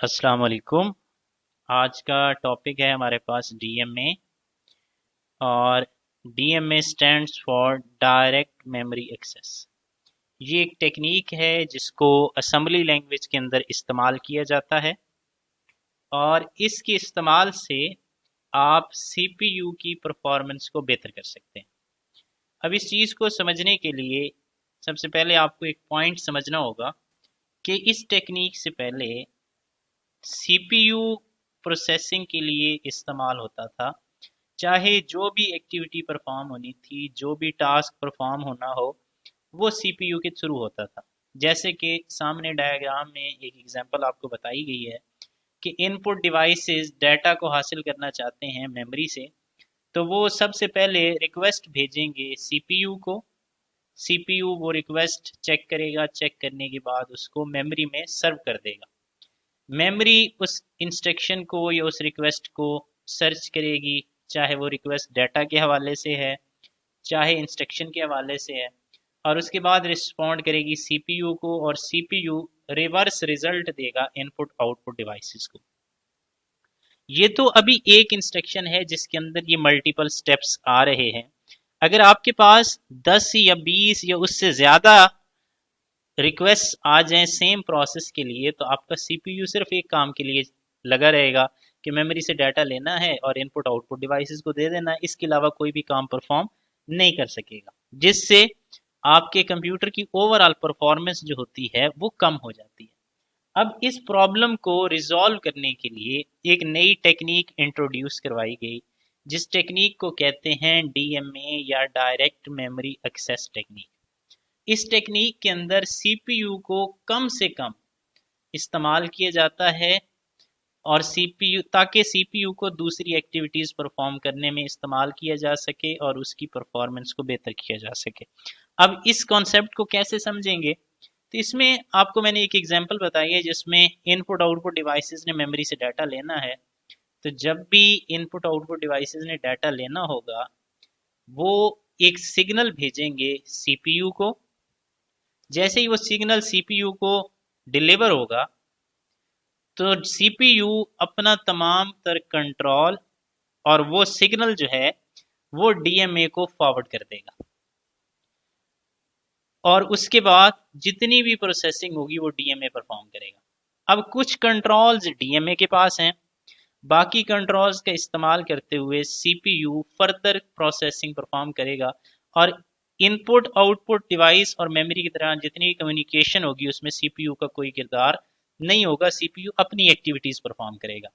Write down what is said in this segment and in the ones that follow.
अस्सलाम वालेकुम। आज का टॉपिक है हमारे पास डीएमए और DMA stands for direct memory access. ये एक टेक्निक है जिसको असेंबली लैंग्वेज के अंदर इस्तेमाल किया जाता है और इसके इस्तेमाल से आप सीपीयू की परफॉर्मेंस को बेहतर कर सकते हैं। अब इस चीज़ को समझने के लिए सबसे पहले आपको एक पॉइंट समझना होगा कि इस टेक्निक से पहले सीपीयू प्रोसेसिंग के लिए इस्तेमाल होता था। चाहे जो भी एक्टिविटी परफॉर्म होनी थी, जो भी टास्क परफॉर्म होना हो, वो सीपीयू के थ्रू होता था। जैसे कि सामने डायग्राम में एक एग्जांपल आपको बताई गई है कि इनपुट डिवाइसेस डाटा को हासिल करना चाहते हैं मेमोरी से, तो वो सबसे पहले रिक्वेस्ट भेजेंगे सीपीयू को। सीपीयू वो रिक्वेस्ट चेक करेगा, चेक करने के बाद उसको मेमोरी में सर्व कर देगा। मेमोरी उस इंस्ट्रक्शन को या उस रिक्वेस्ट को सर्च करेगी, चाहे वो रिक्वेस्ट डाटा के हवाले से है, चाहे इंस्ट्रक्शन के हवाले से है, और उसके बाद रिस्पॉन्ड करेगी सीपीयू को, और सीपीयू रिवर्स रिजल्ट देगा इनपुट आउटपुट डिवाइसेस को। ये तो अभी एक इंस्ट्रक्शन है जिसके अंदर ये मल्टीपल स्टेप्स आ रहे हैं। अगर आपके पास 10 या 20 या उससे ज़्यादा रिक्वेस्ट आ जाएं सेम प्रोसेस के लिए, तो आपका सीपीयू सिर्फ एक काम के लिए लगा रहेगा कि मेमोरी से डाटा लेना है और इनपुट आउटपुट डिवाइसेस को दे देना है। इसके अलावा कोई भी काम परफॉर्म नहीं कर सकेगा, जिससे आपके कंप्यूटर की ओवरऑल परफॉर्मेंस जो होती है वो कम हो जाती है। अब इस प्रॉब्लम को रिजॉल्व करने के लिए एक नई टेक्निक इंट्रोड्यूस करवाई गई, जिस टेक्निक को कहते हैं डीएमए या डायरेक्ट मेमोरी एक्सेस टेक्निक। इस टेक्निक के अंदर सीपीयू को कम से कम इस्तेमाल किया जाता है और सीपीयू ताकि सीपीयू को दूसरी एक्टिविटीज़ परफॉर्म करने में इस्तेमाल किया जा सके और उसकी परफॉर्मेंस को बेहतर किया जा सके। अब इस कॉन्सेप्ट को कैसे समझेंगे, तो इसमें आपको मैंने एक एग्जांपल बताई है जिसमें इनपुट आउटपुट डिवाइसेस ने मेमोरी से डाटा लेना है। तो जब भी इनपुट आउटपुट डिवाइसेस ने डाटा लेना होगा, वो एक सिग्नल भेजेंगे सीपीयू को। जैसे ही वो सिग्नल सीपीयू को डिलीवर होगा, तो सीपीयू अपना तमाम तर कंट्रोल और वो सिग्नल जो है वो डीएमए को फॉरवर्ड कर देगा, और उसके बाद जितनी भी प्रोसेसिंग होगी वो डीएमए परफॉर्म करेगा। अब कुछ कंट्रोल्स डीएमए के पास हैं, बाकी कंट्रोल्स का इस्तेमाल करते हुए सीपीयू फर्दर प्रोसेसिंग परफॉर्म करेगा, और इनपुट आउटपुट डिवाइस और मेमोरी की तरह जितनी भी कम्युनिकेशन होगी उसमें सीपीयू का कोई किरदार नहीं होगा। सीपीयू अपनी एक्टिविटीज परफॉर्म करेगा,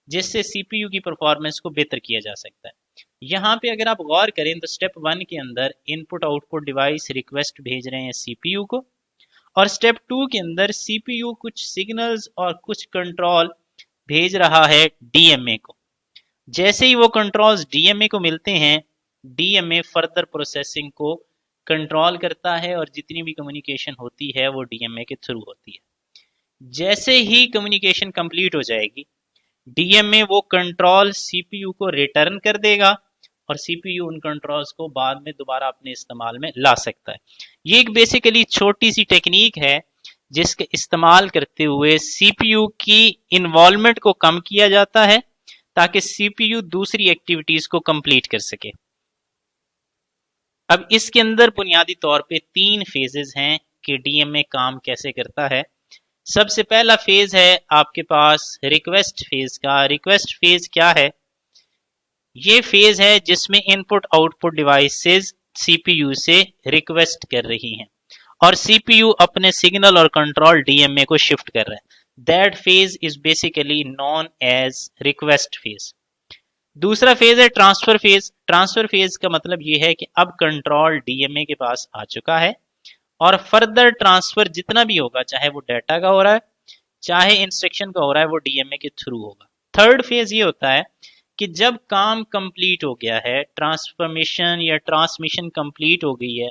जिससे सीपीयू की परफॉर्मेंस को बेहतर किया जा सकता है। यहाँ पे अगर आप गौर करें तो स्टेप 1 के अंदर इनपुट आउटपुट डिवाइस रिक्वेस्ट भेज रहे हैं सीपीयू को, और स्टेप 2 के अंदर सीपीयू कुछ सिग्नल्स और कुछ कंट्रोल भेज रहा है डीएमए को। जैसे ही वो कंट्रोल्स डीएमए को मिलते हैं, डीएमए फर्दर प्रोसेसिंग को कंट्रोल करता है और जितनी भी कम्युनिकेशन होती है वो डीएमए के थ्रू होती है। जैसे ही कम्युनिकेशन कंप्लीट हो जाएगी, डीएमए वो कंट्रोल सीपीयू को रिटर्न कर देगा, और सीपीयू उन कंट्रोल्स को बाद में दोबारा अपने इस्तेमाल में ला सकता है। ये एक बेसिकली छोटी सी टेक्निक है जिसके इस्तेमाल करते हुए सीपीयू की इन्वॉल्वमेंट को कम किया जाता है ताकि सीपीयू दूसरी एक्टिविटीज को कंप्लीट कर सके। अब इसके अंदर बुनियादी तौर पे 3 फेजेस हैं कि डीएमए काम कैसे करता है। सबसे पहला फेज है आपके पास रिक्वेस्ट फेज का। रिक्वेस्ट फेज क्या है? ये फेज है जिसमें इनपुट आउटपुट डिवाइसेस सीपीयू से रिक्वेस्ट कर रही हैं और सीपीयू अपने सिग्नल और कंट्रोल डीएमए को शिफ्ट कर रहा है। That phase is basically known as request phase. दूसरा फेज है ट्रांसफर फेज। ट्रांसफर फेज का मतलब ये है कि अब कंट्रोल डीएमए के पास आ चुका है और फर्दर ट्रांसफर जितना भी होगा, चाहे वो डाटा का हो रहा है चाहे इंस्ट्रक्शन का हो रहा है, वो डीएमए के थ्रू होगा। थर्ड फेज ये होता है कि जब काम कंप्लीट हो गया है, ट्रांसफॉर्मेशन या ट्रांसमिशन कंप्लीट हो गई है,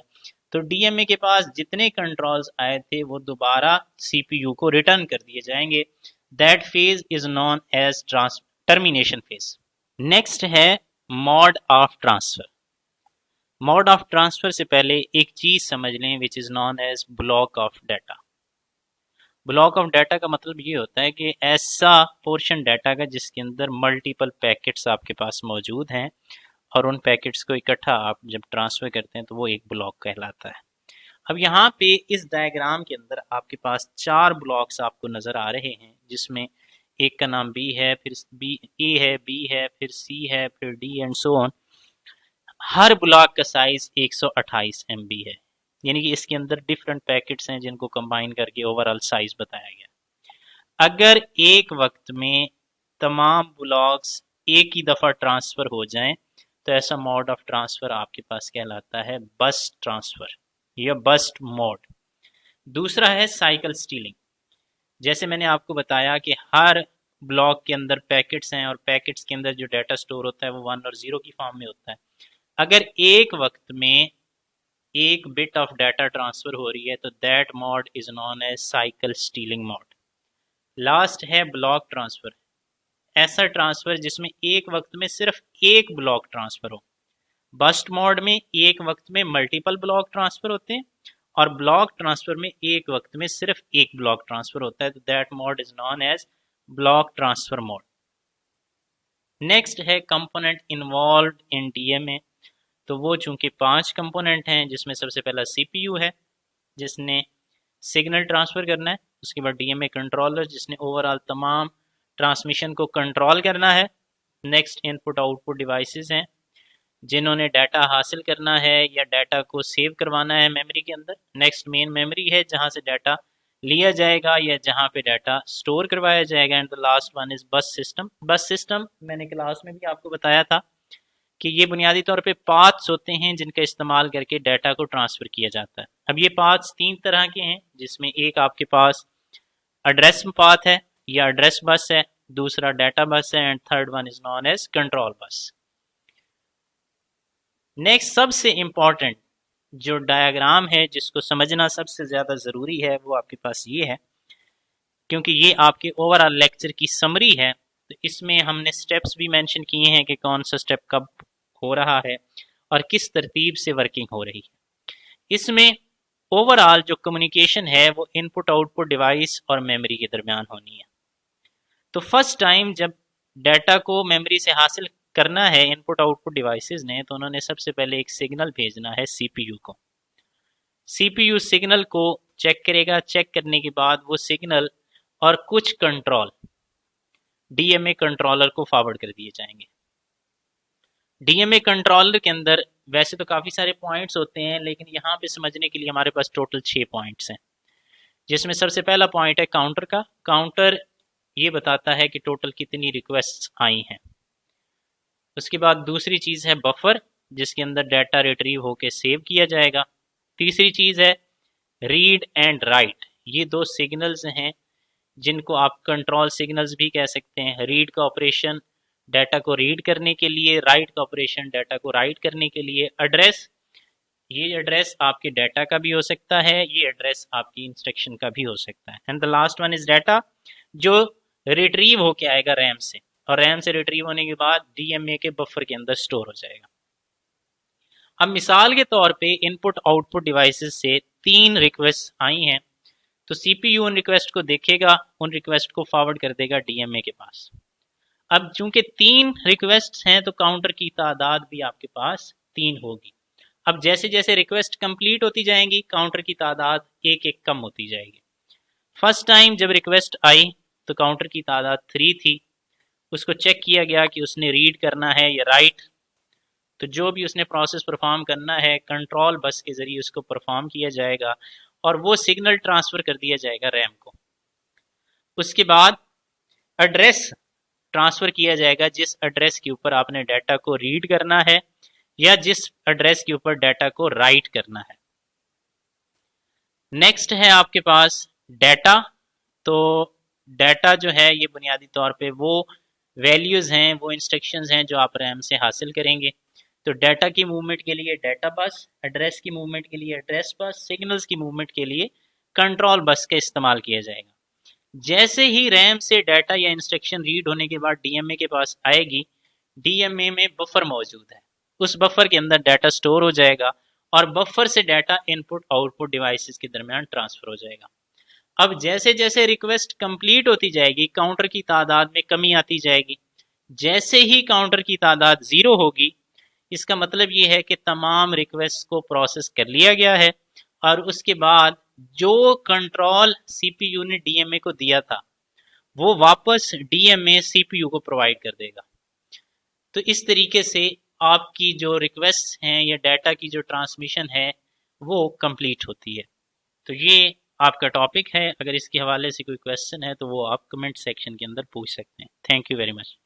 तो डीएमए के पास जितने कंट्रोल्स आए थे वो दोबारा सीपीयू को रिटर्न कर दिए जाएंगे। That phase is known as termination phase. Next है mode of transfer. Mode of transfer से पहले एक चीज समझ लें which is known as block of data. Block of data का मतलब ये होता है कि ऐसा पोर्शन डाटा का जिसके अंदर मल्टीपल पैकेट्स आपके पास मौजूद हैं और उन पैकेट्स को इकट्ठा आप जब ट्रांसफ़र करते हैं तो वो एक ब्लॉक कहलाता है। अब यहाँ पे इस डायग्राम के अंदर आपके पास 4 ब्लॉक्स आपको नज़र आ रहे हैं, जिसमें एक का नाम बी है, फिर बी ए है, बी है, फिर सी है, फिर D and so on. Her block का साइज 128 MB है, यानी कि इसके अंदर डिफरेंट पैकेट्स हैं जिनको कंबाइन करके ओवरऑल साइज बताया गया। अगर एक वक्त में तमाम ब्लॉक्स एक ही दफ़ा ट्रांसफ़र हो जाएं तो ऐसा मोड ऑफ ट्रांसफ़र आपके पास कहलाता है बस्ट ट्रांसफ़र या बस्ट मोड। दूसरा है साइकिल स्टीलिंग। जैसे मैंने आपको बताया कि हर ब्लॉक के अंदर पैकेट्स हैं और पैकेट्स के अंदर जो डाटा स्टोर होता है वो 1 और 0 की फॉर्म में होता है। अगर एक वक्त में एक बिट ऑफ डाटा ट्रांसफर हो रही है तो that mode is known as cycle stealing mode. Last है ब्लॉक ट्रांसफर। ऐसा ट्रांसफर जिसमें एक वक्त में सिर्फ एक ब्लॉक ट्रांसफर हो। बस्ट मोड में एक वक्त में मल्टीपल ब्लॉक ट्रांसफर होते हैं और ब्लॉक ट्रांसफर में एक वक्त में सिर्फ एक ब्लॉक ट्रांसफर होता है, तो that mode is known as block transfer mode. Next है कंपोनेंट इन्वॉल्व इन डीएमए। तो वो चूंकि 5 कंपोनेंट हैं, जिसमें सबसे पहला सीपीयू है जिसने सिग्नल ट्रांसफर करना है, उसके बाद डीएमए कंट्रोलर जिसने ओवरऑल तमाम ट्रांसमिशन को कंट्रोल करना है। नेक्स्ट इनपुट आउटपुट डिवाइसेस हैं जिन्होंने डाटा हासिल करना है या डाटा को सेव करवाना है मेमोरी के अंदर। नेक्स्ट मेन मेमोरी है जहां से डाटा लिया जाएगा या जहां पे डाटा स्टोर करवाया जाएगा। And the last one is बस सिस्टम। बस सिस्टम मैंने क्लास में भी आपको बताया था कि ये बुनियादी तौर पे पाथ्स होते हैं जिनका इस्तेमाल करके डाटा को ट्रांसफ़र किया जाता है। अब ये पाथ्स 3 तरह के हैं, जिसमें एक आपके पास एड्रेस पाथ है या एड्रेस बस है, दूसरा डाटा बस है and third one is known as control bus. Next सबसे इम्पॉर्टेंट जो डायग्राम है जिसको समझना सबसे ज़्यादा ज़रूरी है वो आपके पास ये है, क्योंकि ये आपके ओवरऑल लेक्चर की समरी है। तो इसमें हमने स्टेप्स भी मेंशन किए हैं कि कौन सा स्टेप कब हो रहा है और किस तरतीब से वर्किंग हो रही है। इसमें ओवरऑल जो कम्युनिकेशन है वो इनपुट आउटपुट डिवाइस और मेमोरी के दरमियान होनी है। तो फर्स्ट टाइम जब डाटा को मेमोरी से हासिल करना है इनपुट आउटपुट डिवाइसेस ने, तो उन्होंने सबसे पहले एक सिग्नल भेजना है सीपीयू को। सीपीयू सिग्नल को चेक करेगा, चेक करने के बाद वो सिग्नल और कुछ कंट्रोल डीएमए कंट्रोलर को फॉरवर्ड कर दिए जाएंगे। डीएमए कंट्रोलर के अंदर वैसे तो काफ़ी सारे पॉइंट्स होते हैं, लेकिन यहाँ पे समझने के लिए हमारे पास टोटल 6 पॉइंट्स हैं, जिसमें सबसे पहला पॉइंट है काउंटर का। काउंटर ये बताता है कि टोटल कितनी रिक्वेस्ट आई हैं। उसके बाद दूसरी चीज़ है बफर, जिसके अंदर डाटा रिट्रीव होके सेव किया जाएगा। तीसरी चीज़ है रीड एंड राइट। ये 2 सिग्नल्स हैं जिनको आप कंट्रोल सिग्नल्स भी कह सकते हैं। रीड का ऑपरेशन डाटा को रीड करने के लिए, राइट का ऑपरेशन डाटा को राइट करने के लिए। एड्रेस, ये एड्रेस आपके डाटा का भी हो सकता है, ये एड्रेस आपकी इंस्ट्रक्शन का भी हो सकता है। And the last one is data, जो रिट्रीव होके आएगा रैम से, और रैम से रिट्रीव होने के बाद डीएमए के बफर के अंदर स्टोर हो जाएगा। अब मिसाल के तौर पे इनपुट आउटपुट डिवाइसेस से 3 रिक्वेस्ट आई हैं, तो सीपीयू उन रिक्वेस्ट को देखेगा, उन रिक्वेस्ट को फॉरवर्ड कर देगा डीएमए के पास। अब चूंकि 3 रिक्वेस्ट हैं तो काउंटर की तादाद भी आपके पास 3 होगी। अब जैसे जैसे रिक्वेस्ट कंप्लीट होती जाएंगी काउंटर की तादाद एक एक कम होती जाएगी। फर्स्ट टाइम जब रिक्वेस्ट आई तो काउंटर की तादाद 3 थी। उसको चेक किया गया कि उसने रीड करना है या राइट, तो जो भी उसने प्रोसेस परफॉर्म करना है कंट्रोल बस के ज़रिए उसको परफॉर्म किया जाएगा और वो सिग्नल ट्रांसफ़र कर दिया जाएगा रैम को। उसके बाद एड्रेस ट्रांसफ़र किया जाएगा, जिस एड्रेस के ऊपर आपने डाटा को रीड करना है या जिस एड्रेस के ऊपर डाटा को राइट करना है। नेक्स्ट है आपके पास डाटा। तो डाटा जो है ये बुनियादी तौर पे वो वैल्यूज़ हैं, वो इंस्ट्रक्शंस हैं जो आप रैम से हासिल करेंगे। तो डाटा की मूवमेंट के लिए डाटा बस, एड्रेस की मूवमेंट के लिए एड्रेस बस, सिग्नल्स की मूवमेंट के लिए कंट्रोल बस का इस्तेमाल किया जाएगा। जैसे ही रैम से डाटा या इंस्ट्रक्शन रीड होने के बाद डीएमए के पास आएगी, डीएमए में बफर मौजूद है, उस बफर के अंदर डाटा स्टोर हो जाएगा और बफर से डाटा इनपुट आउटपुट डिवाइसेस के दरमियान ट्रांसफ़र हो जाएगा। अब जैसे जैसे रिक्वेस्ट कंप्लीट होती जाएगी काउंटर की तादाद में कमी आती जाएगी। जैसे ही काउंटर की तादाद 0 होगी इसका मतलब ये है कि तमाम रिक्वेस्ट को प्रोसेस कर लिया गया है और उसके बाद जो कंट्रोल सीपीयू ने डीएमए को दिया था वो वापस डीएमए सीपीयू को प्रोवाइड कर देगा। तो इस तरीके से आपकी जो रिक्वेस्ट हैं या डाटा की जो ट्रांसमिशन है वो कंप्लीट होती है। तो ये आपका टॉपिक है। अगर इसके हवाले से कोई क्वेश्चन है तो वो आप कमेंट सेक्शन के अंदर पूछ सकते हैं। Thank you very much.